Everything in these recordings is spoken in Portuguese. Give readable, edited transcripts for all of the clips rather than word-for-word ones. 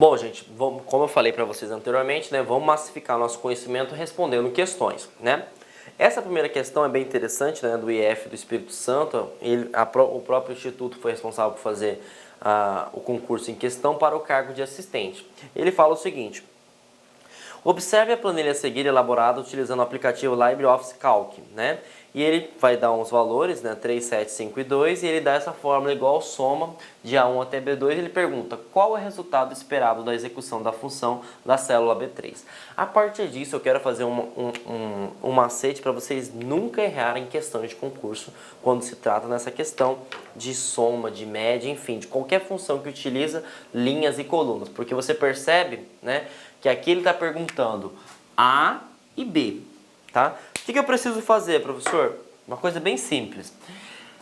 Bom, gente, como eu falei para vocês anteriormente, né, vamos massificar nosso conhecimento respondendo questões, né? Essa primeira questão é bem interessante, né, do IF do Espírito Santo. O próprio Instituto foi responsável por fazer o concurso em questão para o cargo de assistente. Ele fala o seguinte: observe a planilha a seguir elaborada utilizando o aplicativo LibreOffice Calc, né? E ele vai dar uns valores, né? 3, 7, 5 e 2, e ele dá essa fórmula igual soma de A1 até B2. Ele pergunta qual é o resultado esperado da execução da função da célula B3. A partir disso, eu quero fazer um macete para vocês nunca errarem questões de concurso quando se trata nessa questão de soma, de média, enfim, de qualquer função que utiliza linhas e colunas. Porque você percebe, né, que aqui ele está perguntando A e B, tá? O que eu preciso fazer, professor? Uma coisa bem simples.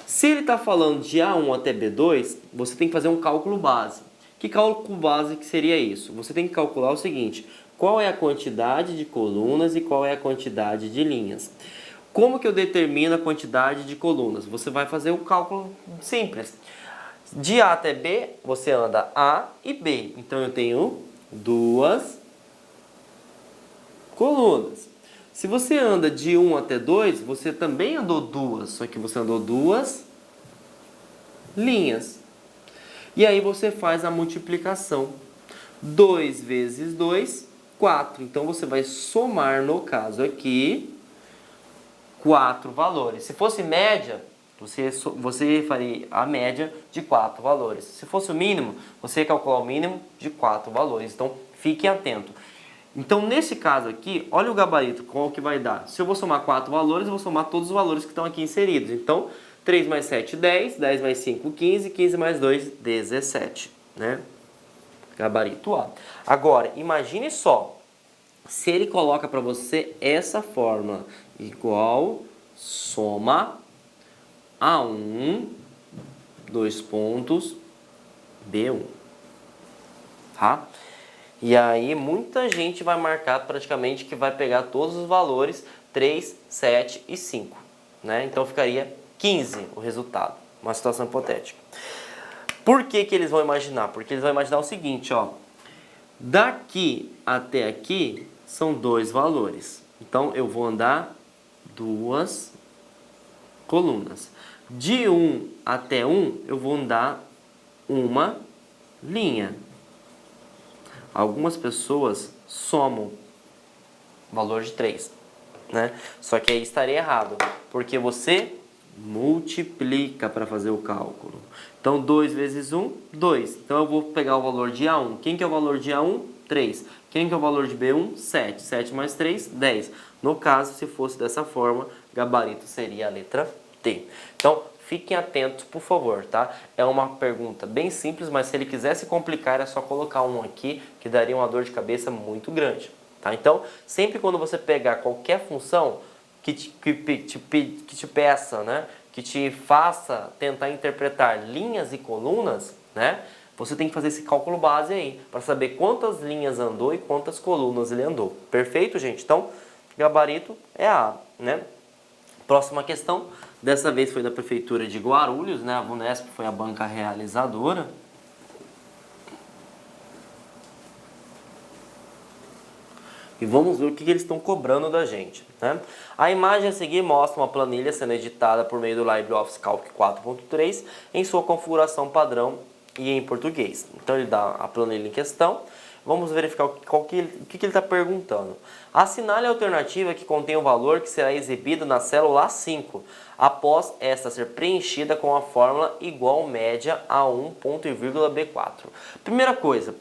Se ele está falando de A1 até B2, você tem que fazer um cálculo base. Que cálculo base que seria isso? Você tem que calcular o seguinte: qual é a quantidade de colunas e qual é a quantidade de linhas. Como que eu determino a quantidade de colunas? Você vai fazer o cálculo simples. De A até B, você anda A e B. Então eu tenho duas colunas. Se você anda de 1 até 2, você também andou duas, só que você andou duas linhas. E aí você faz a multiplicação. 2 vezes 2, 4. Então você vai somar, no caso aqui, 4 valores. Se fosse média, você faria a média de 4 valores. Se fosse o mínimo, você ia calcular o mínimo de 4 valores. Então fique atento. Então, nesse caso aqui, olha o gabarito, qual que vai dar. Se eu vou somar 4 valores, eu vou somar todos os valores que estão aqui inseridos. Então, 3 mais 7, 10, 10 mais 5, 15, 15 mais 2, 17, né? Gabarito A. Agora, imagine só, se ele coloca para você essa fórmula, igual soma A1, 2 pontos, B1, tá? E aí muita gente vai marcar praticamente que vai pegar todos os valores 3, 7 e 5, né? Então ficaria 15 o resultado, uma situação hipotética. Por que que eles vão imaginar? Porque eles vão imaginar o seguinte, ó. Daqui até aqui são 2 valores. Então eu vou andar 2 colunas. De 1 até 1 eu vou andar uma linha. Algumas pessoas somam valor de 3, né? Só que aí estaria errado, porque você multiplica para fazer o cálculo. Então, 2 vezes 1, 2. Então, eu vou pegar o valor de A1. Quem que é o valor de A1? 3. Quem que é o valor de B1? 7. 7 mais 3, 10. No caso, se fosse dessa forma, gabarito seria a letra T. Então, fiquem atentos, por favor, tá? É uma pergunta bem simples, mas se ele quisesse complicar, era só colocar um aqui, que daria uma dor de cabeça muito grande, tá? Então, sempre quando você pegar qualquer função que te peça, né? Que te faça tentar interpretar linhas e colunas, né? Você tem que fazer esse cálculo base aí, para saber quantas linhas andou e quantas colunas ele andou. Perfeito, gente? Então, gabarito é A, né? Próxima questão, dessa vez foi da Prefeitura de Guarulhos, né? A VUNESP foi a banca realizadora. E vamos ver o que eles estão cobrando da gente, né? A imagem a seguir mostra uma planilha sendo editada por meio do LibreOffice Calc 4.3 em sua configuração padrão e em português. Então ele dá a planilha em questão. Vamos verificar o que ele está perguntando. Assinale a alternativa que contém o valor que será exibido na célula A5, após esta ser preenchida com a fórmula igual média a 1 ponto e vírgula B4. Primeira coisa,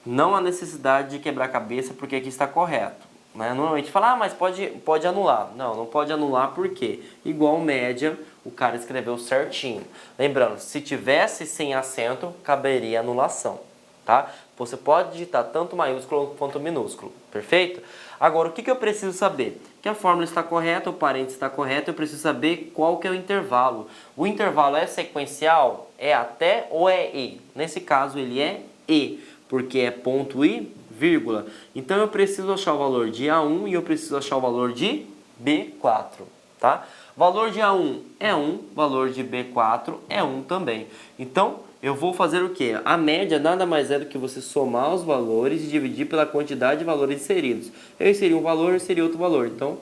não há necessidade de quebrar a cabeça porque aqui está correto, né? Normalmente fala, mas pode anular. Não, não pode anular porque igual média o cara escreveu certinho. Lembrando, se tivesse sem acento, caberia anulação, tá? Você pode digitar tanto maiúsculo quanto minúsculo, perfeito? Agora, o que eu preciso saber? Que a fórmula está correta, o parênteses está correto, eu preciso saber qual que é o intervalo. O intervalo é sequencial? É até ou é e? Nesse caso, ele é e, porque é ponto e vírgula. Então, eu preciso achar o valor de A1 e eu preciso achar o valor de B4, tá? Valor de A1 é 1, valor de B4 é 1 também. Então, eu vou fazer o quê? A média nada mais é do que você somar os valores e dividir pela quantidade de valores inseridos. Eu inseri um valor, eu inseri outro valor. Então,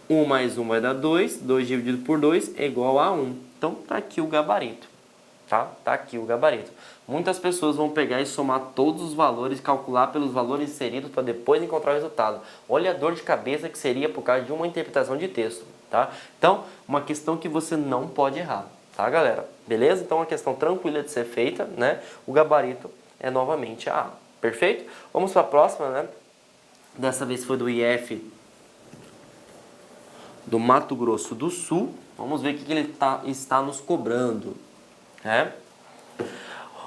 1 mais 1 vai dar 2, 2 dividido por 2 é igual a 1. Então, tá aqui o gabarito. Tá? Tá aqui o gabarito. Muitas pessoas vão pegar e somar todos os valores, calcular pelos valores inseridos para depois encontrar o resultado. Olha a dor de cabeça que seria por causa de uma interpretação de texto, tá? Então, uma questão que você não pode errar, tá, galera? Beleza? Então, uma questão tranquila de ser feita, né? O gabarito é novamente a A. Perfeito? Vamos para a próxima, né? Dessa vez foi do IF do Mato Grosso do Sul. Vamos ver o que ele está nos cobrando, né?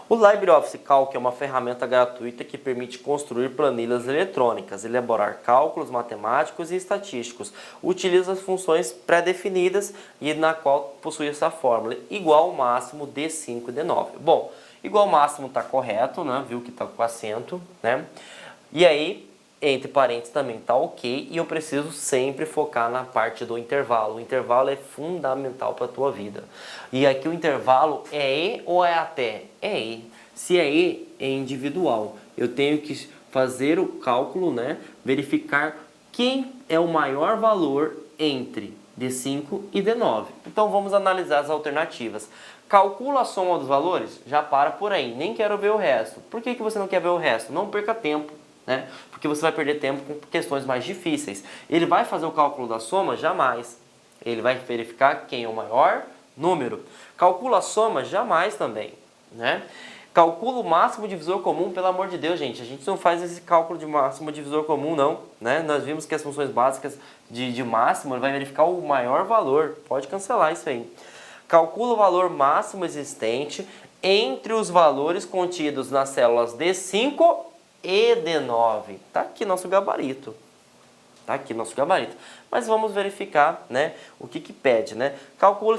O LibreOffice Calc é uma ferramenta gratuita que permite construir planilhas eletrônicas, elaborar cálculos matemáticos e estatísticos. Utiliza as funções pré-definidas e na qual possui essa fórmula, igual ao máximo D5 e D9. Bom, igual ao máximo está correto, né? Viu que está com acento, né? E aí, entre parênteses também está ok, e eu preciso sempre focar na parte do intervalo. O intervalo é fundamental para a tua vida. E aqui o intervalo é E ou é até? É E. Se é E, é individual. Eu tenho que fazer o cálculo, né? Verificar quem é o maior valor entre D5 e D9. Então vamos analisar as alternativas. Calcula a soma dos valores? Já para por aí, nem quero ver o resto. Por que você não quer ver o resto? Não perca tempo, né? Porque você vai perder tempo com questões mais difíceis. Ele vai fazer o cálculo da soma? Jamais. Ele vai verificar quem é o maior número. Calcula a soma? Jamais também, né? Calcula o máximo divisor comum, pelo amor de Deus, gente. A gente não faz esse cálculo de máximo divisor comum, não, né? Nós vimos que as funções básicas de máximo ele vai verificar o maior valor. Pode cancelar isso aí. Calcula o valor máximo existente entre os valores contidos nas células D5 e D9. Tá aqui nosso gabarito. Tá aqui nosso gabarito. Mas vamos verificar, né, o que pede, né? Calcula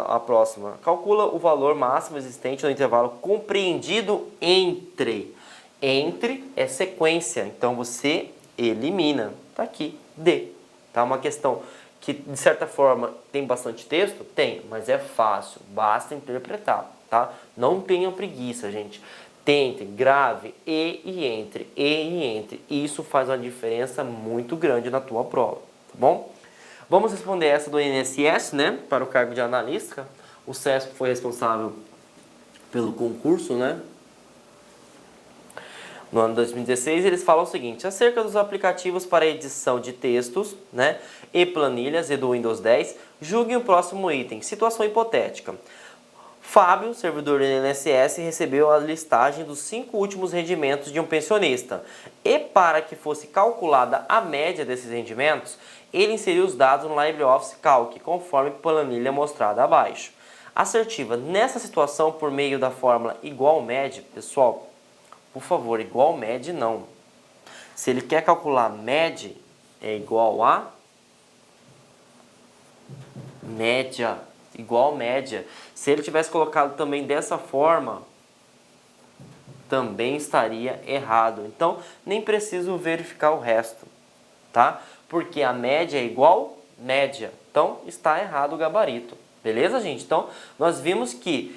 a próxima. Calcula o valor máximo existente no intervalo compreendido entre. Entre é sequência, então você elimina. Tá aqui, D. Tá uma questão que de certa forma tem bastante texto? Tem, mas é fácil, basta interpretar, tá? Não tenham preguiça, gente. Tentem, grave e entre. Isso faz uma diferença muito grande na tua prova, tá bom? Vamos responder essa do INSS, né? Para o cargo de analista. O CESP foi responsável pelo concurso, né? No ano 2016, eles falam o seguinte: acerca dos aplicativos para edição de textos, né, e planilhas e do Windows 10, julguem o próximo item, situação hipotética. Fábio, servidor do INSS, recebeu a listagem dos 5 últimos rendimentos de um pensionista. E para que fosse calculada a média desses rendimentos, ele inseriu os dados no LibreOffice Calc, conforme a planilha mostrada abaixo. Assertiva: nessa situação, por meio da fórmula igual média, pessoal, por favor, igual média não. Se ele quer calcular média, é igual a média. Igual média. Se ele tivesse colocado também dessa forma, também estaria errado. Então, nem preciso verificar o resto, tá? Porque a média é igual média. Então, está errado o gabarito. Beleza, gente? Então, nós vimos que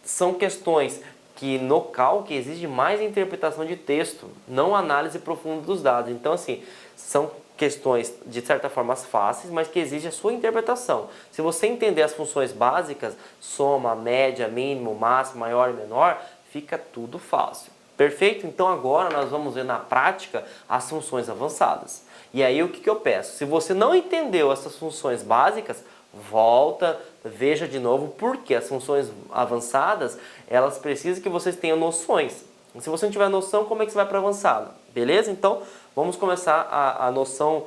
são questões que no Calc exige mais interpretação de texto, não análise profunda dos dados. Então, assim, são questões de certa forma fáceis, mas que exigem a sua interpretação. Se você entender as funções básicas, soma, média, mínimo, máximo, maior e menor, fica tudo fácil. Perfeito? Então agora nós vamos ver na prática as funções avançadas. E aí o que eu peço? Se você não entendeu essas funções básicas, volta, veja de novo, porque as funções avançadas, elas precisam que vocês tenham noções. Se você não tiver noção, como é que você vai para avançada? Beleza? Então, vamos começar a noção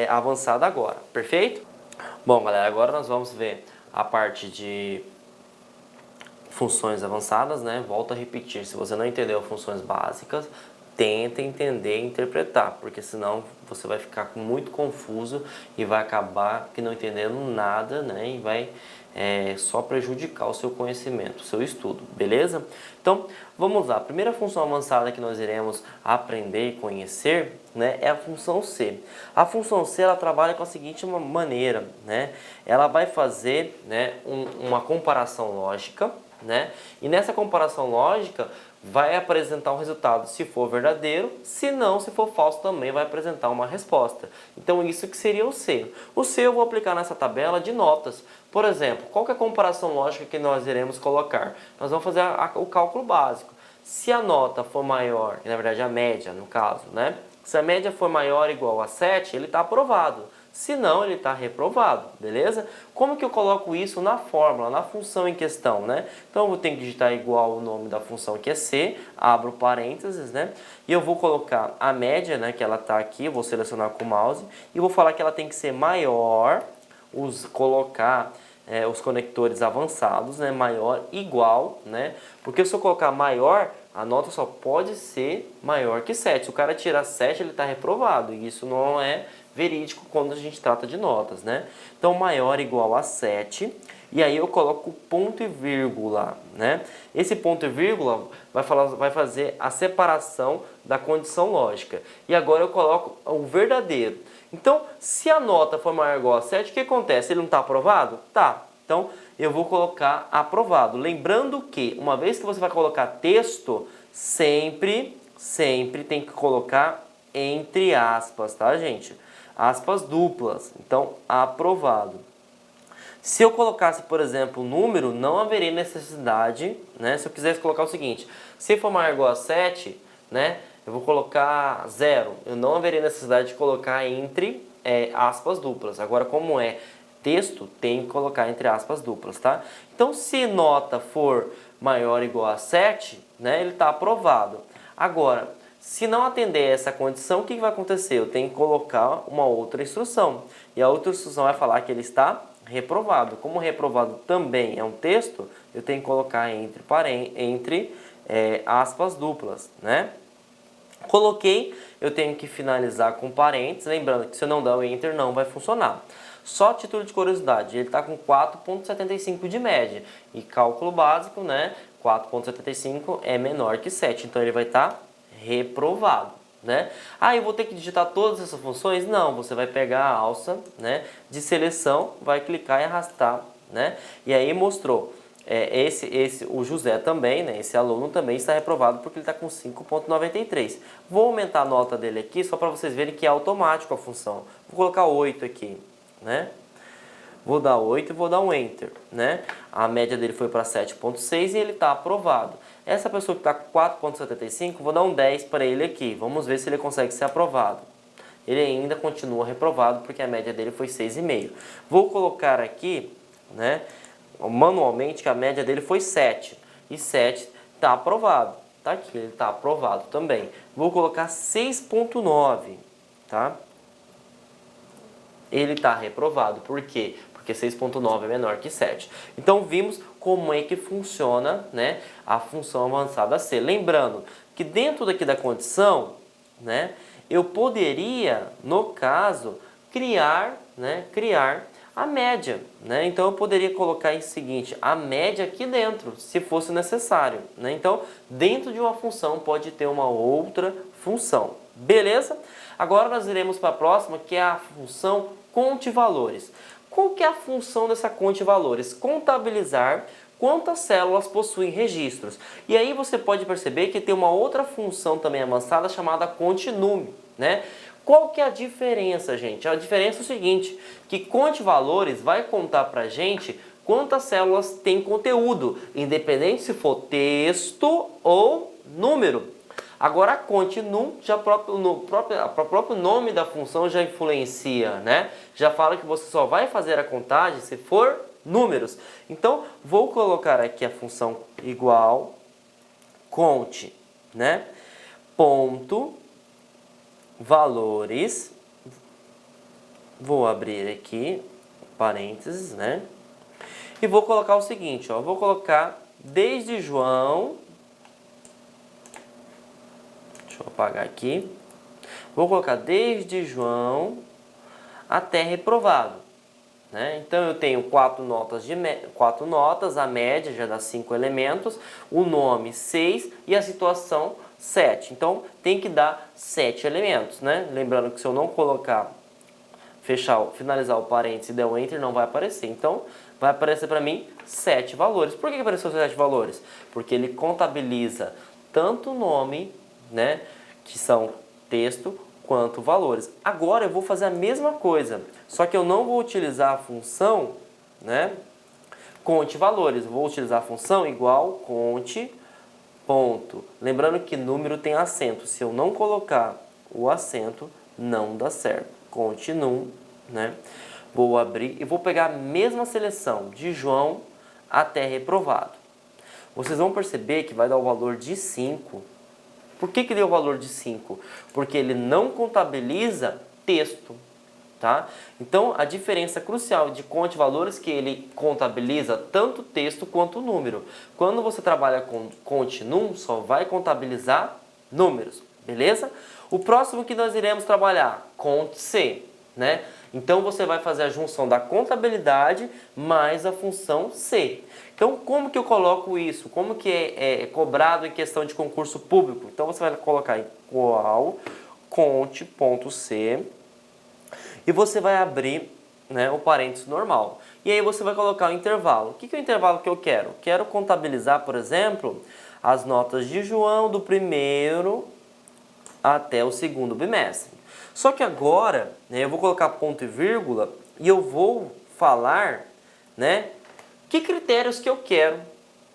avançada agora. Perfeito? Bom, galera, agora nós vamos ver a parte de funções avançadas, né? Volto a repetir, se você não entendeu funções básicas, tenta entender e interpretar, porque senão você vai ficar muito confuso e vai acabar que não entendendo nada, né? E vai só prejudicar o seu conhecimento, o seu estudo, beleza? Então, vamos lá. A primeira função avançada que nós iremos aprender e conhecer, né, é a função C. A função C, ela trabalha com a seguinte maneira, né? Ela vai fazer, né, uma comparação lógica, né? E nessa comparação lógica vai apresentar um resultado se for verdadeiro, se não, se for falso também vai apresentar uma resposta. Então isso que seria o C. O C eu vou aplicar nessa tabela de notas. Por exemplo, qual que é a comparação lógica que nós iremos colocar? Nós vamos fazer o cálculo básico. Se a nota for maior, na verdade a média no caso, né? Se a média for maior ou igual a 7, ele está aprovado. Se não, ele está reprovado, beleza? Como que eu coloco isso na fórmula, na função em questão, né? Então eu vou ter que digitar igual o nome da função que é C, abro parênteses, né? E eu vou colocar a média, né, que ela está aqui, eu vou selecionar com o mouse, e vou falar que ela tem que ser maior, colocar os conectores avançados, né, maior, igual, né? Porque se eu colocar maior, a nota só pode ser maior que 7. Se o cara tirar 7, ele está reprovado, e isso não é verídico quando a gente trata de notas, né? Então, maior igual a 7, e aí eu coloco ponto e vírgula, né? Esse ponto e vírgula vai fazer a separação da condição lógica. E agora eu coloco o verdadeiro. Então, se a nota for maior ou igual a 7, o que acontece? Ele não está aprovado? Tá. Então, eu vou colocar aprovado. Lembrando que, uma vez que você vai colocar texto, sempre tem que colocar entre aspas, tá, gente? Aspas duplas. Então, aprovado. Se eu colocasse, por exemplo, número, não haveria necessidade, né? Se eu quisesse colocar o seguinte, se for maior ou igual a 7, né? Eu vou colocar 0. Eu não haveria necessidade de colocar entre aspas duplas. Agora, como é texto, tem que colocar entre aspas duplas, tá? Então, se nota for maior ou igual a 7, né? Ele está aprovado. Agora, se não atender essa condição, o que vai acontecer? Eu tenho que colocar uma outra instrução. E a outra instrução vai falar que ele está reprovado. Como reprovado também é um texto, eu tenho que colocar entre aspas duplas, né? Coloquei, eu tenho que finalizar com parênteses, lembrando que se eu não der o Enter não vai funcionar. Só título de curiosidade, ele está com 4,75 de média. E cálculo básico, né? 4,75 é menor que 7, então ele vai estar reprovado, né? Ah, eu vou ter que digitar todas essas funções? Não, você vai pegar a alça, né, de seleção, vai clicar e arrastar, né? E aí mostrou, o José também, né, esse aluno também está reprovado porque ele está com 5,93. Vou aumentar a nota dele aqui só para vocês verem que é automático a função. Vou colocar 8 aqui, né? Vou dar 8 e vou dar um Enter, né? A média dele foi para 7,6 e ele está aprovado. Essa pessoa que está com 4,75, vou dar um 10 para ele aqui. Vamos ver se ele consegue ser aprovado. Ele ainda continua reprovado porque a média dele foi 6,5. Vou colocar aqui, né, manualmente, que a média dele foi 7. E 7 está aprovado. Tá aqui, ele está aprovado também. Vou colocar 6,9, tá? Ele está reprovado. Por quê? Porque 6,9 é menor que 7. Então, vimos como é que funciona, né, a função avançada C. Lembrando que dentro daqui da condição, né, eu poderia, no caso, criar a média, né? Então, eu poderia colocar o seguinte, a média aqui dentro, se fosse necessário, né? Então, dentro de uma função pode ter uma outra função. Beleza? Agora nós iremos para a próxima, que é a função conte valores. Qual que é a função dessa conte valores? Contabilizar quantas células possuem registros. E aí você pode perceber que tem uma outra função também avançada chamada conte número, né? Qual que é a diferença, gente? A diferença é o seguinte, que conte valores vai contar para a gente quantas células tem conteúdo, independente se for texto ou número. Agora, a conte num, o próprio nome da função já influencia, né? Já fala que você só vai fazer a contagem se for números. Então, vou colocar aqui a função igual, conte, né? Ponto, valores, vou abrir aqui, parênteses, né? E vou colocar o seguinte, ó, vou colocar desde João... Deixa eu apagar aqui. Vou colocar desde João até reprovado, né? Então eu tenho 4 notas, a média já dá 5 elementos, o nome 6 e a situação 7. Então tem que dar 7 elementos, né? Lembrando que se eu não colocar, finalizar o parênteses e der o Enter, não vai aparecer. Então vai aparecer para mim 7 valores. Por que apareceu 7 valores? Porque ele contabiliza tanto o nome, né, que são texto, quanto valores. Agora eu vou fazer a mesma coisa, só que eu não vou utilizar a função, né, conte valores. Eu vou utilizar a função igual conte ponto. Lembrando que número tem acento. Se eu não colocar o acento, não dá certo. Conte num, né? Vou abrir e vou pegar a mesma seleção de João até reprovado. Vocês vão perceber que vai dar o valor de 5. Por que deu o valor de 5? Porque ele não contabiliza texto. Tá? Então, a diferença crucial de conte valores é que ele contabiliza tanto texto quanto número. Quando você trabalha com conte num, só vai contabilizar números, beleza? O próximo que nós iremos trabalhar, conte C, né? Então, você vai fazer a junção da contabilidade mais a função C. Então, como que eu coloco isso? Como que é cobrado em questão de concurso público? Então, você vai colocar igual conte.c e você vai abrir, né, o parênteses normal. E aí você vai colocar o intervalo. O que é o intervalo que eu quero? Quero contabilizar, por exemplo, as notas de João do primeiro até o segundo bimestre. Só que agora, né, eu vou colocar ponto e vírgula e eu vou falar, né, que critérios que eu quero,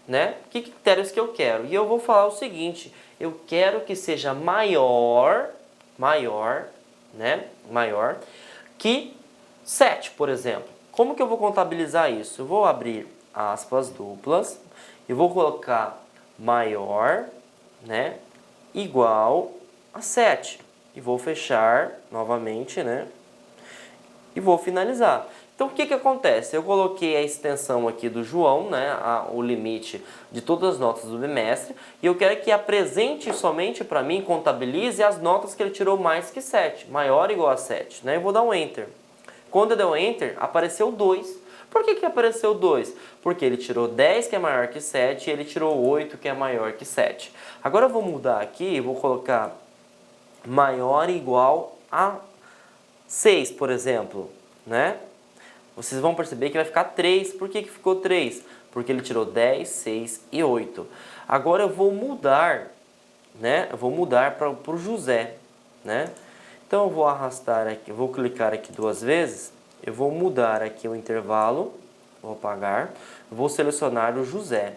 né? Que critérios que eu quero. E eu vou falar o seguinte, eu quero que seja maior, né, maior que 7, por exemplo. Como que eu vou contabilizar isso? Eu vou abrir aspas duplas e vou colocar maior, né, igual a 7. E vou fechar novamente, né, e vou finalizar. Então, o que acontece? Eu coloquei a extensão aqui do João, né, o limite de todas as notas do bimestre, e eu quero que apresente somente para mim, contabilize as notas que ele tirou mais que 7, maior ou igual a 7. Né? Eu vou dar um Enter. Quando eu der um Enter, apareceu 2. Por que apareceu 2? Porque ele tirou 10, que é maior que 7, e ele tirou 8, que é maior que 7. Agora eu vou mudar aqui, vou colocar maior ou igual a 6, por exemplo, né? Vocês vão perceber que vai ficar 3. Por que ficou 3? Porque ele tirou 10, 6 e 8. Agora eu vou mudar, né? Eu vou mudar para o José, né? Então eu vou arrastar aqui, vou clicar aqui 2 vezes. Eu vou mudar aqui o intervalo, vou apagar. Vou selecionar o José.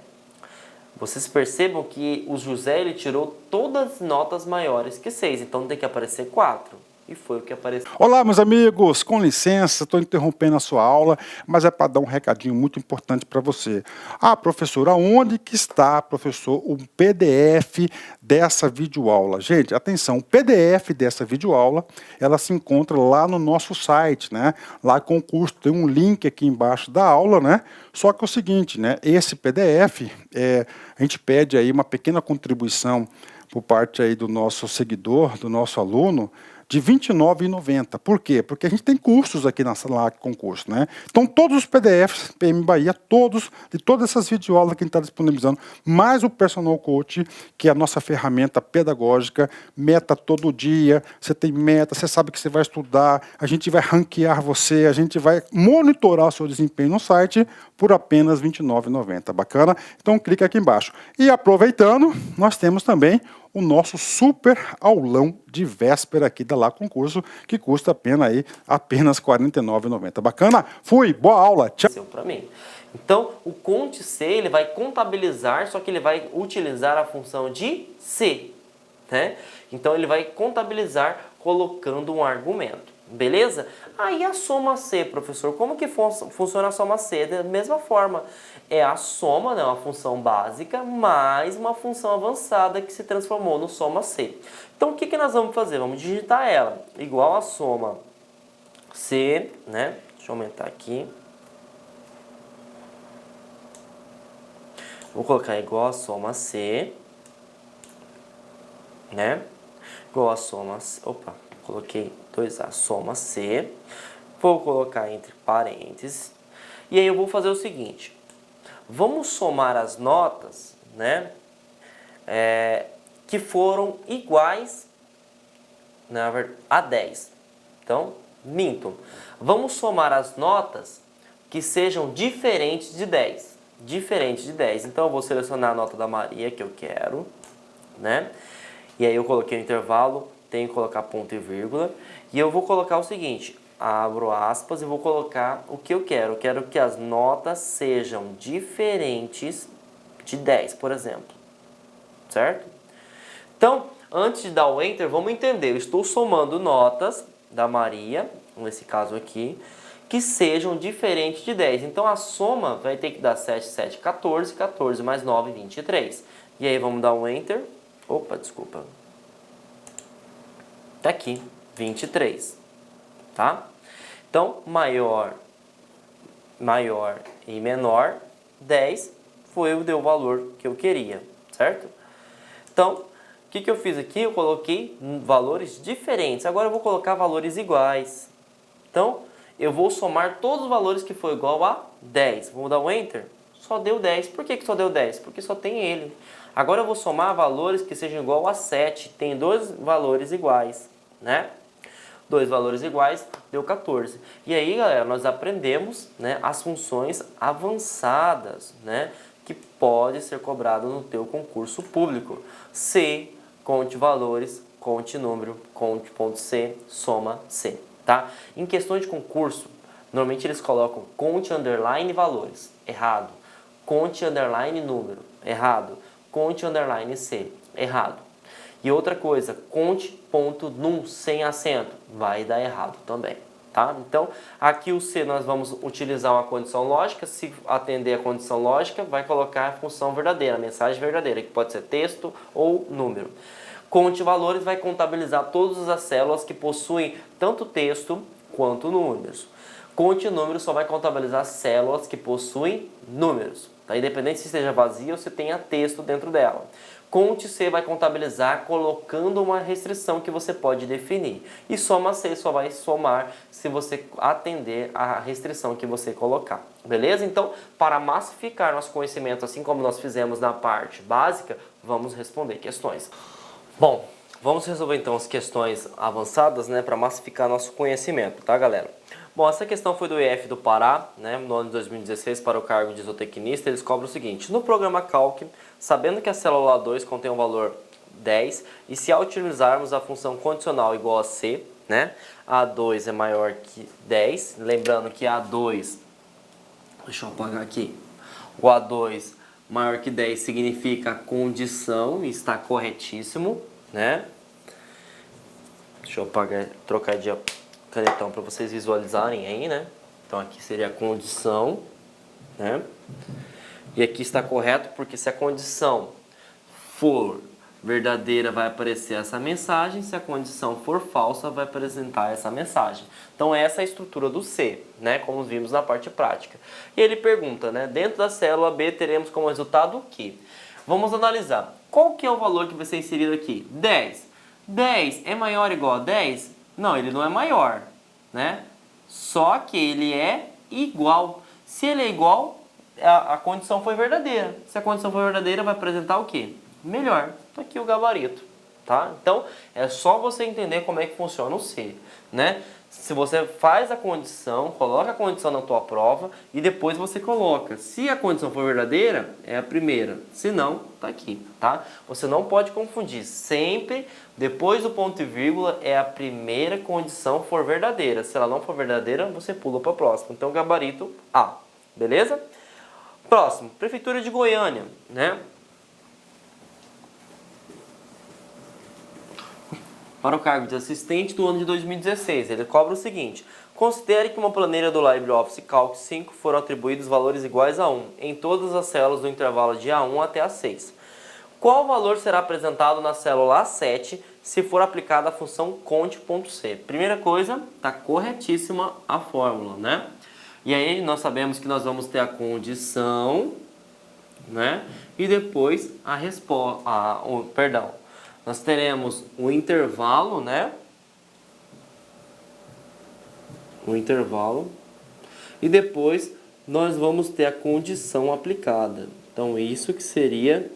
Vocês percebam que o José ele tirou todas as notas maiores que 6. Então tem que aparecer 4. E foi o que apareceu. Olá, meus amigos, com licença, estou interrompendo a sua aula, mas é para dar um recadinho muito importante para você. Ah, professor, aonde que está, professor, o PDF dessa videoaula? Gente, atenção, o PDF dessa videoaula, ela se encontra lá no nosso site, né? Lá com o curso, tem um link aqui embaixo da aula, né? Só que é o seguinte, né? Esse PDF, a gente pede aí uma pequena contribuição por parte aí do nosso seguidor, do nosso aluno, de R$ 29,90. Por quê? Porque a gente tem cursos aqui na sala com curso, né? Então, todos os PDFs, PM Bahia, de todas essas videoaulas que a gente está disponibilizando, mais o Personal Coach, que é a nossa ferramenta pedagógica, meta todo dia, você tem meta, você sabe que você vai estudar, a gente vai ranquear você, a gente vai monitorar o seu desempenho no site por apenas R$ 29,90. Bacana? Então, clica aqui embaixo. E aproveitando, nós temos também o nosso super aulão de véspera aqui da Lá Concurso, que custa apenas R$ 49,90. Bacana? Fui, boa aula, tchau. Para mim. Então, o conte C ele vai contabilizar, só que ele vai utilizar a função de C. Né? Então, ele vai contabilizar colocando um argumento. Beleza? Aí a soma C, professor, como que funciona a soma C? Da mesma forma, é a soma, né, uma função básica, mais uma função avançada que se transformou no soma C. Então, o que nós vamos fazer? Vamos digitar ela, igual a soma C, né? Deixa eu aumentar aqui. Vou colocar igual a soma C, né? Igual a soma C, opa, coloquei 2A, soma C, vou colocar entre parênteses, e aí eu vou fazer o seguinte, vamos somar as notas, né, que foram iguais, a 10, então, minto, vamos somar as notas que sejam diferentes de 10. Diferente de 10. Então eu vou selecionar a nota da Maria que eu quero, né? E aí eu coloquei o intervalo, tenho que colocar ponto e vírgula. E eu vou colocar o seguinte, abro aspas e vou colocar o que eu quero. Eu quero que as notas sejam diferentes de 10, por exemplo. Certo? Então, antes de dar o Enter, vamos entender. Eu estou somando notas da Maria, nesse caso aqui, que sejam diferentes de 10. Então, a soma vai ter que dar 7, 7, 14, 14 mais 9, 23. E aí, vamos dar um Enter. Opa, desculpa. Tá aqui, 23. Tá? Então, maior e menor, 10 foi o valor que eu queria, certo? Então, o que eu fiz aqui? Eu coloquei valores diferentes. Agora eu vou colocar valores iguais. Então, eu vou somar todos os valores que for igual a 10. Vamos dar um Enter? Só deu 10. Por que só deu 10? Porque só tem ele. Agora eu vou somar valores que sejam igual a 7. Tem dois valores iguais, né? Dois valores iguais, deu 14. E aí, galera, nós aprendemos, né, as funções avançadas, né, que pode ser cobrado no teu concurso público. C, conte valores, conte número, conte ponto C, soma C, tá? Em questões de concurso, normalmente eles colocam conte underline valores, errado. Conte underline número, errado. Conte underline C, errado. E outra coisa, conte ponto num sem acento, vai dar errado também, tá? Então, aqui o C nós vamos utilizar uma condição lógica, se atender a condição lógica, vai colocar a função verdadeira, a mensagem verdadeira, que pode ser texto ou número. Conte valores vai contabilizar todas as células que possuem tanto texto quanto números. Conte número só vai contabilizar células que possuem números, tá? Independente se esteja vazia ou se tenha texto dentro dela. Conte C vai contabilizar colocando uma restrição que você pode definir. E soma C só vai somar se você atender a restrição que você colocar. Beleza? Então, para massificar nosso conhecimento, assim como nós fizemos na parte básica, vamos responder questões. Bom, vamos resolver então as questões avançadas, né, para massificar nosso conhecimento, tá, galera? Bom, essa questão foi do IF do Pará, né, no ano de 2016, para o cargo de zootecnista. Eles cobram o seguinte: no programa Calc, sabendo que a célula A2 contém um valor 10, e se ao utilizarmos a função condicional igual a C, né, A2 é maior que 10, lembrando que A2, deixa eu apagar aqui, o A2 maior que 10 significa condição, e está corretíssimo, né? Deixa eu apagar, trocar de canetão para vocês visualizarem aí, né? Então aqui seria a condição, né? E aqui está correto porque se a condição for verdadeira vai aparecer essa mensagem, se a condição for falsa vai apresentar essa mensagem. Então essa é a estrutura do C, né? Como vimos na parte prática. E ele pergunta, né? Dentro da célula B teremos como resultado o quê? Vamos analisar. Qual que é o valor que vai ser inserido aqui? 10. 10 é maior ou igual a 10? Não, ele não é maior, né? Só que ele é igual. Se ele é igual, a condição foi verdadeira. Se a condição for verdadeira, vai apresentar o quê? Melhor. Tá aqui o gabarito, tá? Então, é só você entender como é que funciona o C, né? Se você faz a condição, coloca a condição na tua prova e depois você coloca. Se a condição for verdadeira, é a primeira. Se não, tá aqui, tá? Você não pode confundir. Sempre, depois do ponto e vírgula, é a primeira condição for verdadeira. Se ela não for verdadeira, você pula para a próxima. Então, gabarito A, beleza? Próximo, Prefeitura de Goiânia, né? Para o cargo de assistente do ano de 2016, ele cobra o seguinte: considere que uma planilha do LibreOffice Calc 5 foram atribuídos valores iguais a 1 em todas as células do intervalo de A1 até A6. Qual valor será apresentado na célula A7 se for aplicada a função conte.c? Primeira coisa, está corretíssima a fórmula, né? E aí nós sabemos que nós vamos ter a condição, né? E depois a resposta, nós teremos o intervalo, né? O intervalo. E depois nós vamos ter a condição aplicada. Então, isso que seria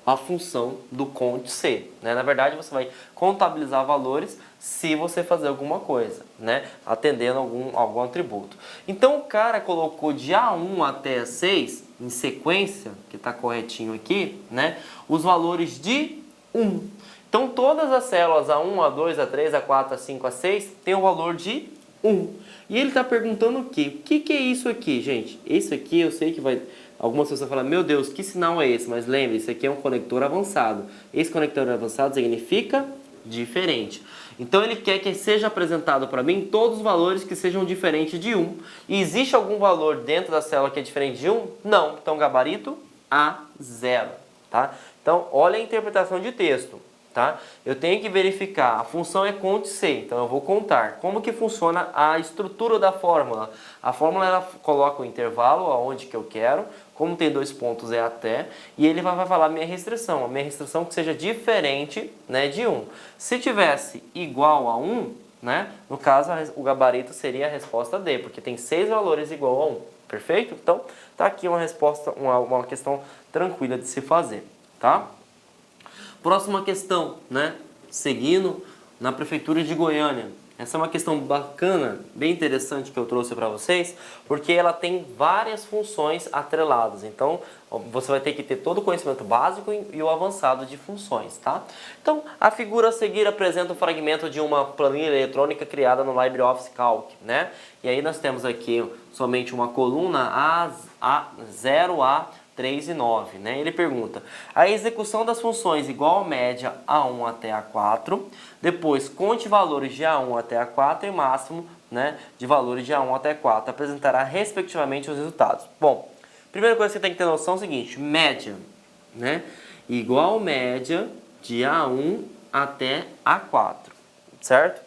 a função do conte C, né? Na verdade, você vai contabilizar valores se você fazer alguma coisa, né? Atendendo algum atributo. Então, o cara colocou de A1 até A6, em sequência, que está corretinho aqui, né? Os valores de 1. Então, todas as células A1, A2, A3, A4, A5, A6 têm o valor de 1. E ele está perguntando o quê? O que é isso aqui, gente? Isso aqui eu sei que vai... Algumas pessoas falam, meu Deus, que sinal é esse? Mas lembre, isso aqui é um conector avançado. Esse conector avançado significa diferente. Então ele quer que seja apresentado para mim todos os valores que sejam diferentes de 1. E existe algum valor dentro da célula que é diferente de 1? Não. Então gabarito A0. Tá? Então olha a interpretação de texto. Tá? Eu tenho que verificar, a função é conte C, então eu vou contar. Como que funciona a estrutura da fórmula? A fórmula ela coloca o intervalo aonde que eu quero, como tem 2 pontos é até, e ele vai falar a minha restrição que seja diferente, né, de 1. Se tivesse igual a 1, né, no caso o gabarito seria a resposta D, porque tem 6 valores igual a 1, perfeito? Então tá aqui uma resposta, uma questão tranquila de se fazer, tá? Próxima questão, né? Seguindo na Prefeitura de Goiânia. Essa é uma questão bacana, bem interessante que eu trouxe para vocês, porque ela tem várias funções atreladas. Então, você vai ter que ter todo o conhecimento básico e o avançado de funções, tá? Então, a figura a seguir apresenta um fragmento de uma planilha eletrônica criada no LibreOffice Calc, né? E aí nós temos aqui somente uma coluna A0 a 3 e 9, né? Ele pergunta, a execução das funções igual a média A1 até A4, depois conte valores de A1 até A4 e máximo, né, de valores de A1 até A4, apresentará respectivamente os resultados. Bom, primeira coisa que você tem que ter noção é o seguinte, média, né, igual média de A1 até A4, certo?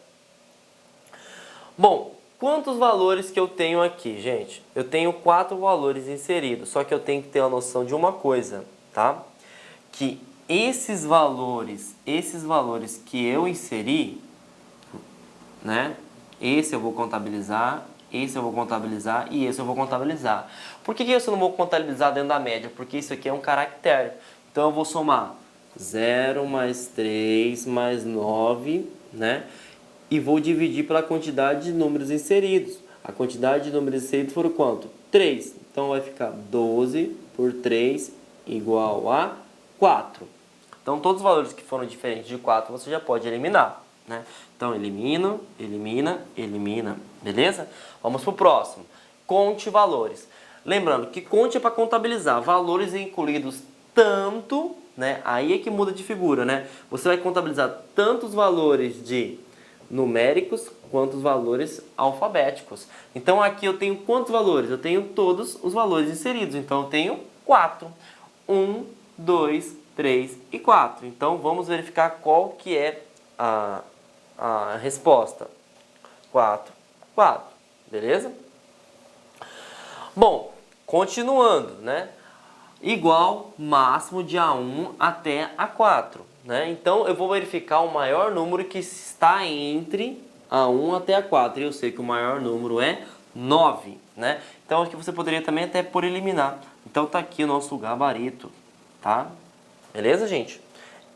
Bom, quantos valores que eu tenho aqui, gente? Eu tenho 4 valores inseridos, só que eu tenho que ter a noção de uma coisa, tá? Que esses valores que eu inseri, né? Esse eu vou contabilizar, esse eu vou contabilizar e esse eu vou contabilizar. Por que isso eu não vou contabilizar dentro da média? Porque isso aqui é um caractere. Então eu vou somar 0 mais 3 mais 9, né? E vou dividir pela quantidade de números inseridos. A quantidade de números inseridos foram quanto? 3. Então vai ficar 12 por 3 igual a 4. Então todos os valores que foram diferentes de 4 você já pode eliminar, né? Então elimina, elimina, elimina. Beleza? Vamos para o próximo. Conte valores. Lembrando que conte é para contabilizar valores incluídos tanto, né? Aí é que muda de figura, né? Você vai contabilizar tanto os valores de numéricos quanto os valores alfabéticos. Então aqui eu tenho quantos valores? Eu tenho todos os valores inseridos. Então eu tenho 4. 1, 2, 3 e 4. Então vamos verificar qual que é a resposta. 4, 4. Beleza? Bom, continuando, né? Igual máximo de A1 até A4. Né? Então eu vou verificar o maior número que está entre A1 até A4. E eu sei que o maior número é 9. Né? Então aqui você poderia também até por eliminar. Então tá aqui o nosso gabarito. Tá? Beleza, gente?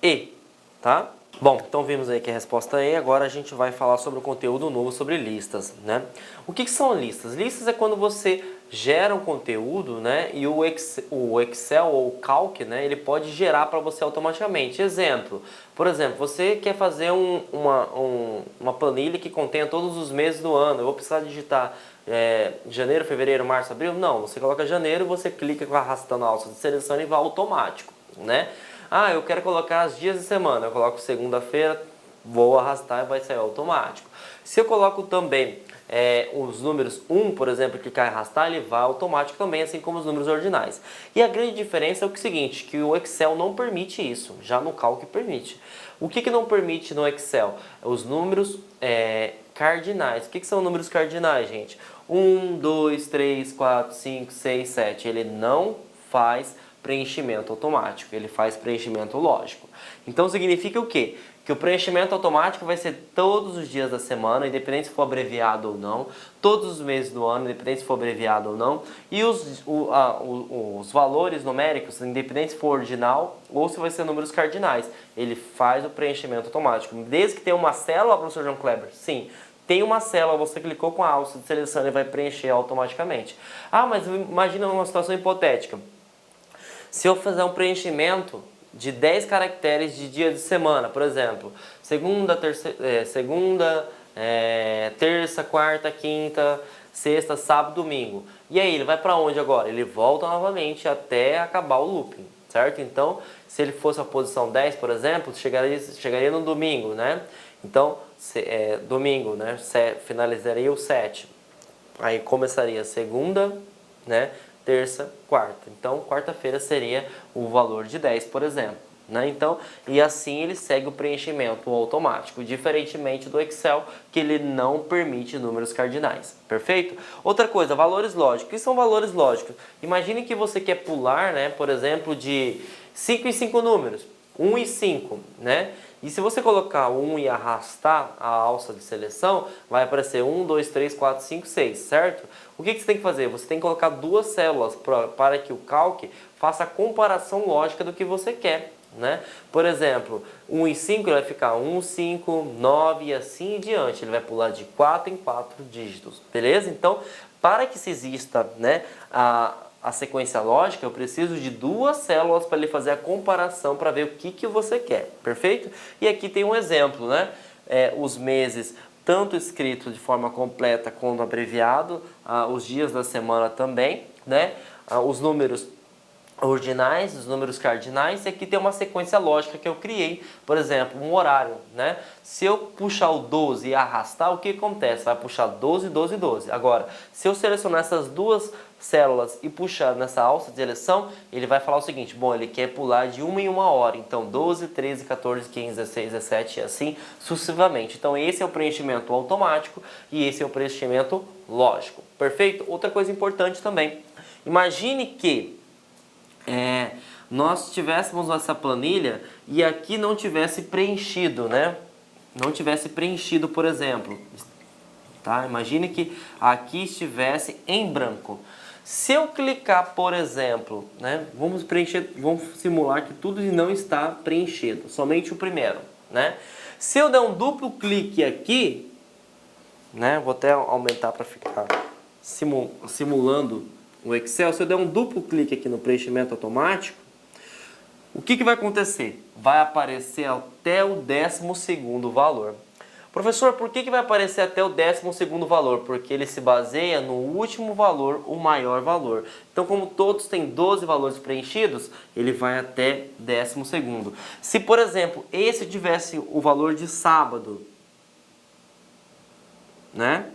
E, tá? Bom, então vimos aí que a resposta é E. Agora a gente vai falar sobre o conteúdo novo sobre listas, né? O que são listas? Listas é quando você gera um conteúdo, né? E o Excel ou o Calc, né? Ele pode gerar para você automaticamente. Exemplo, por exemplo, você quer fazer uma planilha que contenha todos os meses do ano. Eu vou precisar digitar janeiro, fevereiro, março, abril? Não, você coloca janeiro, você clica arrastando a alça de seleção e vai automático, né? Ah, eu quero colocar os dias de semana. Eu coloco segunda-feira, vou arrastar e vai sair automático. Se eu coloco também os números 1, por exemplo, clicar em arrastar, ele vai automático também, assim como os números ordinais. E a grande diferença é o seguinte, que o Excel não permite isso, já no Calc permite. O que não permite no Excel? Os números cardinais. O que são números cardinais, gente? 1, 2, 3, 4, 5, 6, 7. Ele não faz preenchimento automático, ele faz preenchimento lógico. Então significa o quê? Que o preenchimento automático vai ser todos os dias da semana, independente se for abreviado ou não, todos os meses do ano, independente se for abreviado ou não, e os valores numéricos, independente se for ordinal ou se vai ser números cardinais, ele faz o preenchimento automático. Desde que tenha uma célula, professor João Kleber, sim. Tem uma célula, você clicou com a alça de seleção, ele vai preencher automaticamente. Ah, mas imagina uma situação hipotética. Se eu fizer um preenchimento de 10 caracteres de dia de semana, por exemplo, terça, quarta, quinta, sexta, sábado, domingo. E aí, ele vai para onde agora? Ele volta novamente até acabar o looping, certo? Então, se ele fosse a posição 10, por exemplo, chegaria no domingo, né? Então, domingo, né? Finalizaria o 7. Aí começaria segunda, né? Terça, quarta. Então, quarta-feira seria o valor de 10, por exemplo. Né? Então, e assim ele segue o preenchimento automático, diferentemente do Excel, que ele não permite números cardinais. Perfeito? Outra coisa, valores lógicos. O que são valores lógicos? Imagine que você quer pular, né, por exemplo, de 5 em 5 números, 1 e 5, né? E se você colocar 1 e arrastar a alça de seleção, vai aparecer 1, 2, 3, 4, 5, 6, certo? O que você tem que fazer? Você tem que colocar duas células para que o Calc faça a comparação lógica do que você quer, né? Por exemplo, 1 e 5 ele vai ficar 1, 5, 9 e assim em diante. Ele vai pular de 4 em 4 dígitos, beleza? Então, para que se exista, né, a sequência lógica, eu preciso de duas células para ele fazer a comparação para ver o que você quer, perfeito? E aqui tem um exemplo, né? Os meses, tanto escrito de forma completa quanto abreviado, os dias da semana também, né? Os números ordinais, os números cardinais, e aqui tem uma sequência lógica que eu criei, por exemplo, um horário, né? Se eu puxar o 12 e arrastar, o que acontece? Vai puxar 12, 12, 12. Agora, se eu selecionar essas duas células e puxar nessa alça de seleção, ele vai falar o seguinte, bom, ele quer pular de 1 em 1 hora, então 12, 13, 14, 15, 16, 17 e assim sucessivamente. Então esse é o preenchimento automático e esse é o preenchimento lógico, perfeito? Outra coisa importante também, imagine que nós tivéssemos essa planilha e aqui não tivesse preenchido, né? Não tivesse preenchido, por exemplo, tá? Imagine que aqui estivesse em branco. Se eu clicar, por exemplo, né? Vamos simular que tudo não está preenchido, somente o primeiro, né? Se eu der um duplo clique aqui, né? Vou até aumentar para ficar simulando o Excel. Se eu der um duplo clique aqui no preenchimento automático, o que vai acontecer? Vai aparecer até o 12º valor. Professor, por que vai aparecer até o 12º valor? Porque ele se baseia no último valor, o maior valor. Então, como todos têm 12 valores preenchidos, ele vai até 12º. Se, por exemplo, esse tivesse o valor de sábado, né?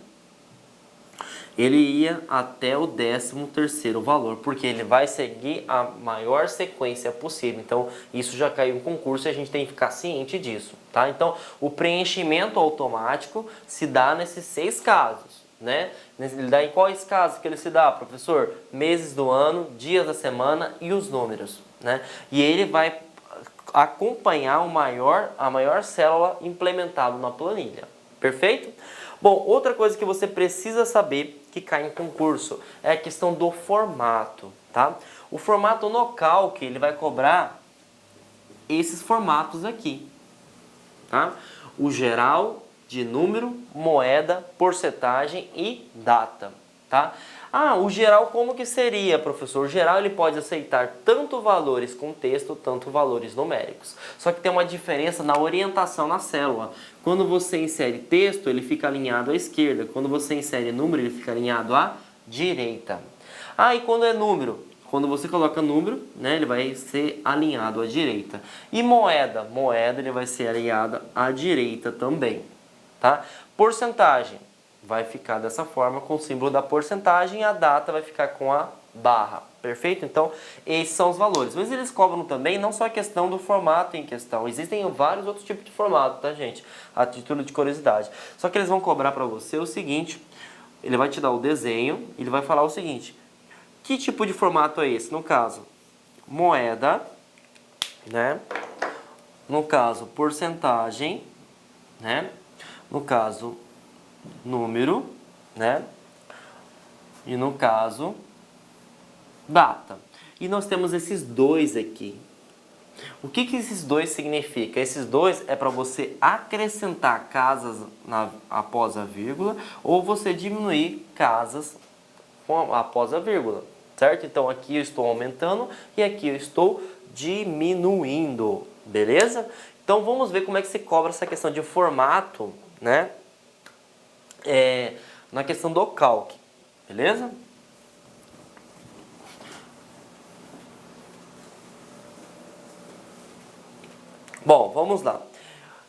Ele ia até o 13º valor, porque ele vai seguir a maior sequência possível. Então, isso já caiu em concurso e a gente tem que ficar ciente disso, tá? Então, o preenchimento automático se dá nesses 6 casos, né? Ele dá em quais casos que ele se dá, professor? Meses do ano, dias da semana e os números, né? E ele vai acompanhar a maior célula implementada na planilha, perfeito? Bom, outra coisa que você precisa saber que cai em concurso é a questão do formato, tá? O formato no Calc, ele vai cobrar esses formatos aqui, tá? O geral de número, moeda, porcentagem e data, tá? O geral como que seria, professor? O geral ele pode aceitar tanto valores com texto, tanto valores numéricos. Só que tem uma diferença na orientação na célula. Quando você insere texto, ele fica alinhado à esquerda. Quando você insere número, ele fica alinhado à direita. E quando é número? Quando você coloca número, né, ele vai ser alinhado à direita. E moeda? Moeda ele vai ser alinhada à direita também, tá? Porcentagem vai ficar dessa forma, com o símbolo da porcentagem, e a data vai ficar com a barra, perfeito? Então, esses são os valores. Mas eles cobram também não só a questão do formato em questão, existem vários outros tipos de formato, tá, gente? A título de curiosidade. Só que eles vão cobrar para você o seguinte, ele vai te dar o desenho, ele vai falar o seguinte, que tipo de formato é esse? No caso, moeda, né? No caso, porcentagem, né? No caso, número, né? E no caso, data. E nós temos esses dois aqui. O que esses dois significam? Esses dois é para você acrescentar casas após a vírgula ou você diminuir casas após a vírgula, certo? Então aqui eu estou aumentando e aqui eu estou diminuindo, beleza? Então vamos ver como é que se cobra essa questão de formato, né? Na questão do calc, beleza? Bom, vamos lá.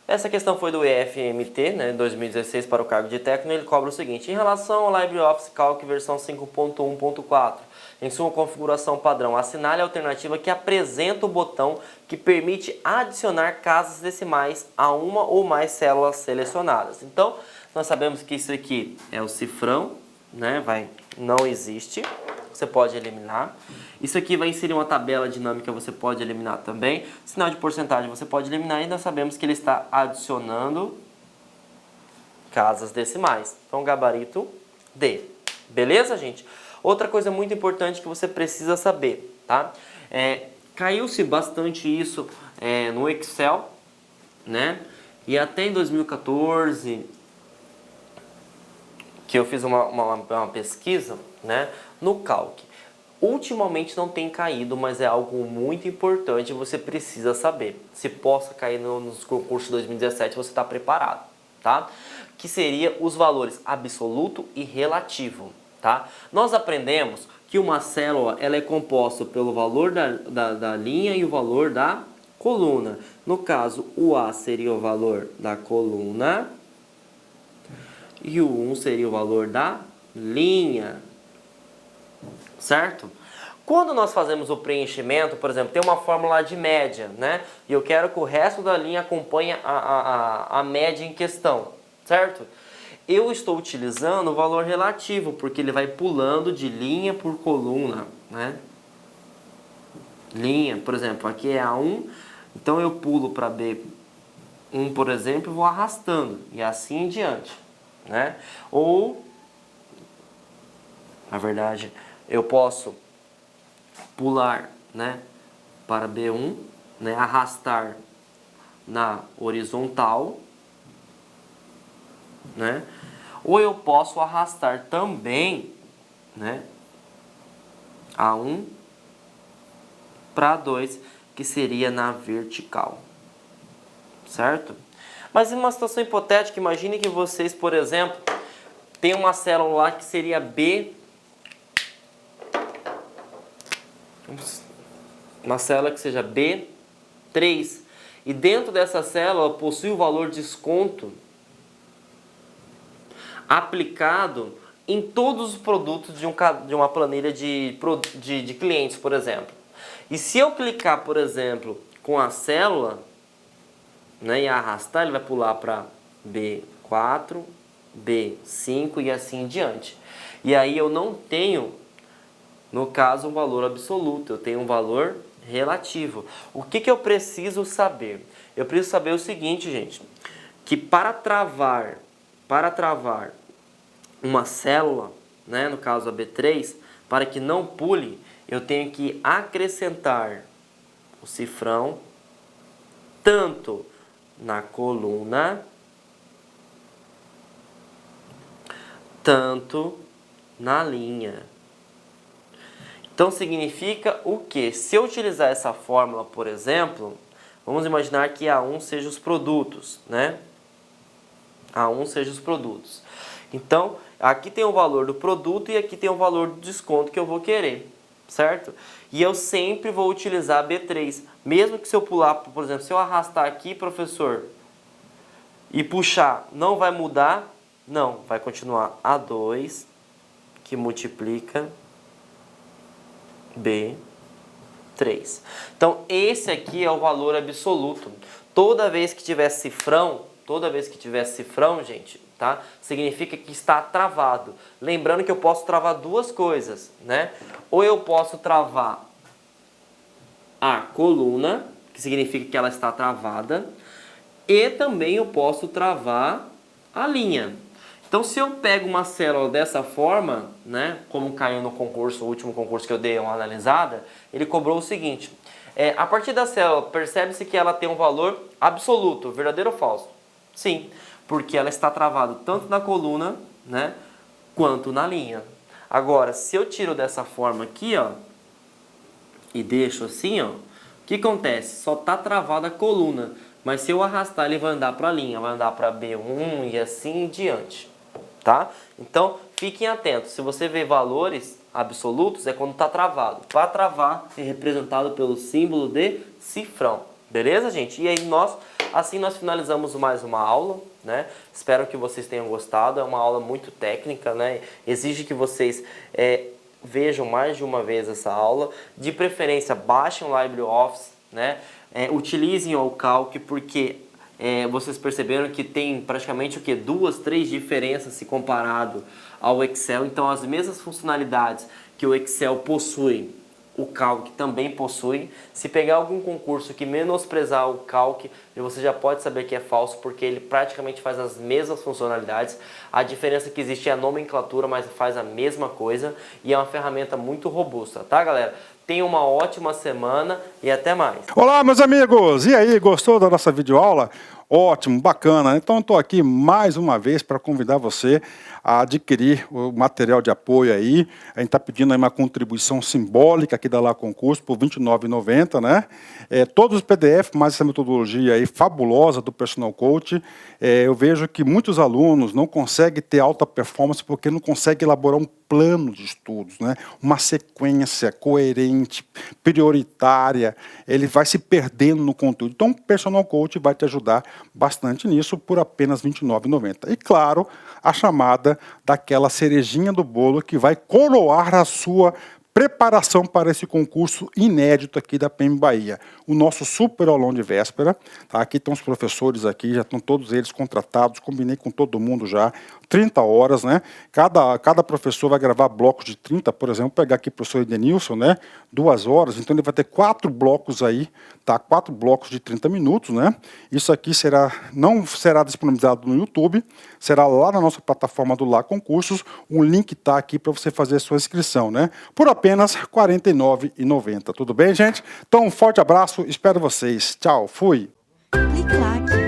Essa questão foi do EFMT, né, 2016, para o cargo de técnico. Ele cobra o seguinte: em relação ao LibreOffice Calc versão 5.1.4, em sua configuração padrão, assinale a alternativa que apresenta o botão que permite adicionar casas decimais a uma ou mais células selecionadas. Então, nós sabemos que isso aqui é o cifrão, né, não existe. Você pode eliminar. Isso aqui vai inserir uma tabela dinâmica, você pode eliminar também. Sinal de porcentagem você pode eliminar e nós sabemos que ele está adicionando casas decimais. Então, gabarito D. Beleza, gente? Outra coisa muito importante que você precisa saber, tá? Caiu-se bastante isso no Excel, né? E até em 2014, que eu fiz uma pesquisa, né, no Calc. Ultimamente não tem caído, mas é algo muito importante e você precisa saber. Se possa cair nos concursos de 2017, você está preparado, tá? Que seria os valores absoluto e relativo, tá? Nós aprendemos que uma célula ela é composta pelo valor da linha e o valor da coluna. No caso, o A seria o valor da coluna e o 1 seria o valor da linha. Certo? Quando nós fazemos o preenchimento, por exemplo, tem uma fórmula de média, né? E eu quero que o resto da linha acompanhe a média em questão, certo? Eu estou utilizando o valor relativo, porque ele vai pulando de linha por coluna, né? Linha, por exemplo, aqui é A1, então eu pulo para B1, por exemplo, e vou arrastando, e assim em diante, né? Ou, na verdade, eu posso pular, né, para B1, né, arrastar na horizontal, né, ou eu posso arrastar também, né, A1 para 2, que seria na vertical, certo? Mas em uma situação hipotética, imagine que vocês, por exemplo, tem uma célula lá que seria B, uma célula que seja B3 e dentro dessa célula possui o valor de desconto aplicado em todos os produtos de uma planilha de clientes, por exemplo. E se eu clicar, por exemplo, com a célula, né, e arrastar, ele vai pular para B4, B5 e assim em diante. E aí eu não tenho, no caso, um valor absoluto, eu tenho um valor relativo. O que eu preciso saber? Eu preciso saber o seguinte, gente, que para travar uma célula, né, no caso a B3, para que não pule, eu tenho que acrescentar o cifrão tanto na coluna, tanto na linha. Então significa o quê? Se eu utilizar essa fórmula, por exemplo, vamos imaginar que A1 seja os produtos, né? A1 seja os produtos. Então, aqui tem o valor do produto e aqui tem o valor do desconto que eu vou querer, certo? E eu sempre vou utilizar B3. Mesmo que se eu pular, por exemplo, se eu arrastar aqui, professor, e puxar, não vai mudar? Não, vai continuar A2, que multiplica B3. Então, esse aqui é o valor absoluto. Toda vez que tiver cifrão, gente, tá? Significa que está travado. Lembrando que eu posso travar duas coisas, né? Ou eu posso travar a coluna, que significa que ela está travada, e também eu posso travar a linha. Então, se eu pego uma célula dessa forma, né, como caiu no concurso, o último concurso que eu dei uma analisada, ele cobrou o seguinte: a partir da célula, percebe-se que ela tem um valor absoluto, verdadeiro ou falso? Sim, porque ela está travada tanto na coluna, né, quanto na linha. Agora, se eu tiro dessa forma aqui, ó, e deixo assim, ó, o que acontece? Só está travada a coluna, mas se eu arrastar, ele vai andar para a linha, vai andar para B1 e assim em diante. Tá? Então, fiquem atentos. Se você vê valores absolutos, é quando está travado. Para travar, é representado pelo símbolo de cifrão. Beleza, gente? E aí, assim nós finalizamos mais uma aula, né? Espero que vocês tenham gostado. É uma aula muito técnica, né? Exige que vocês vejam mais de uma vez essa aula. De preferência, baixem o LibreOffice, né? Utilizem o Calc, porque vocês perceberam que tem praticamente o que? 2, 3 diferenças se comparado ao Excel. Então, as mesmas funcionalidades que o Excel possui, o Calc também possui. Se pegar algum concurso que menosprezar o Calc, você já pode saber que é falso, porque ele praticamente faz as mesmas funcionalidades. A diferença que existe é a nomenclatura, mas faz a mesma coisa e é uma ferramenta muito robusta, tá, galera? Tenha uma ótima semana e até mais. Olá, meus amigos! E aí, gostou da nossa videoaula? Ótimo, bacana. Então, estou aqui mais uma vez para convidar você a adquirir o material de apoio aí. A gente está pedindo aí uma contribuição simbólica aqui da Lá Concurso por R$ 29,90, né? Todos os PDF, mais essa metodologia aí fabulosa do Personal Coach. Eu vejo que muitos alunos não conseguem ter alta performance porque não conseguem elaborar um plano de estudos, né? Uma sequência coerente, prioritária. Ele vai se perdendo no conteúdo. Então, o Personal Coach vai te ajudar bastante nisso por apenas R$ 29,90. E, claro, a chamada daquela cerejinha do bolo que vai coroar a sua preparação para esse concurso inédito aqui da PEM Bahia. O nosso super aulão de véspera. Tá? Aqui estão os professores aqui, já estão todos eles contratados, combinei com todo mundo já. 30 horas, né? Cada professor vai gravar blocos de 30, por exemplo, pegar aqui o professor Edenilson, né? 2 horas, então ele vai ter 4 blocos aí, tá? 4 blocos de 30 minutos, né? Isso aqui não será disponibilizado no YouTube, será lá na nossa plataforma do Lá Concursos. O link está aqui para você fazer a sua inscrição, né? Por apenas R$ 49,90. Tudo bem, gente? Então, um forte abraço, espero vocês. Tchau, fui! Clique lá.